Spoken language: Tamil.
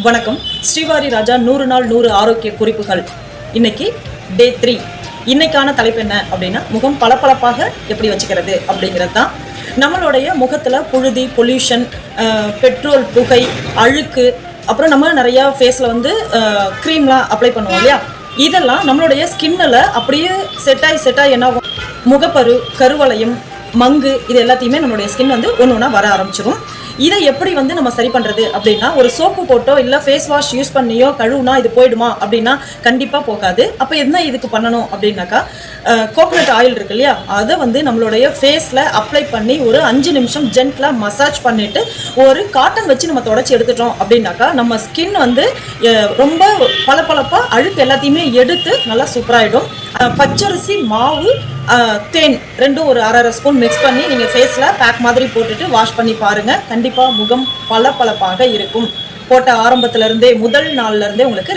வணக்கம். ஸ்ரீவாரி ராஜா 100 நாள் 100 ஆரோக்கிய குறிப்புகள். இன்னைக்கு டே 3. இன்னைக்கான தலைப்பு என்ன அப்படின்னா, முகம் பளபளப்பாக எப்படி வச்சுக்கிறது அப்படிங்கிறது தான். நம்மளுடைய முகத்தில் புழுதி, பொல்யூஷன், பெட்ரோல் புகை, அழுக்கு, அப்புறம் நம்ம நிறையா ஃபேஸில் வந்து க்ரீம்லாம் அப்ளை பண்ணுவோம் இல்லையா, இதெல்லாம் நம்மளுடைய ஸ்கின்னில் அப்படியே செட்டாகி என்ன ஆகும், முகப்பரு, கருவளையம், மங்கு, இது எல்லாத்தையுமே நம்மளுடைய ஸ்கின் வந்து ஒன்று ஒன்றா வர ஆரம்பிச்சிடும். இதை எப்படி வந்து நம்ம சரி பண்ணுறது அப்படின்னா, ஒரு சோப்பு போட்டோ இல்லை ஃபேஸ் வாஷ் யூஸ் பண்ணியோ கழுவுனா இது போயிடுமா அப்படின்னா கண்டிப்பாக போகாது. அப்போ என்ன இதுக்கு பண்ணணும் அப்படின்னாக்கா, கோகோனட் ஆயில் இருக்கு இல்லையா, அதை வந்து நம்மளுடைய ஃபேஸில் அப்ளை பண்ணி ஒரு 5 நிமிஷம் ஜென்டலாக மசாஜ் பண்ணிவிட்டு ஒரு காட்டன் வச்சு நம்ம தொடச்சி எடுத்துட்டோம் அப்படின்னாக்கா நம்ம ஸ்கின் வந்து ரொம்ப பளபளப்பாக அழுக்கு எல்லாத்தையுமே எடுத்து நல்லா சூப்பராகிடும். பச்சரிசி மாவு, தேன் ரெண்டும் ஒரு 1/2 ஸ்பூன் மிக்ஸ் பண்ணி நீங்கள் ஃபேஸில் பேக் மாதிரி போட்டுட்டு வாஷ் பண்ணி பாருங்கள். கண்டிப்பாக முகம் பளபளப்பாக இருக்கும். போட்ட ஆரம்பத்துலேருந்தே, முதல் நாள்லேருந்தே உங்களுக்கு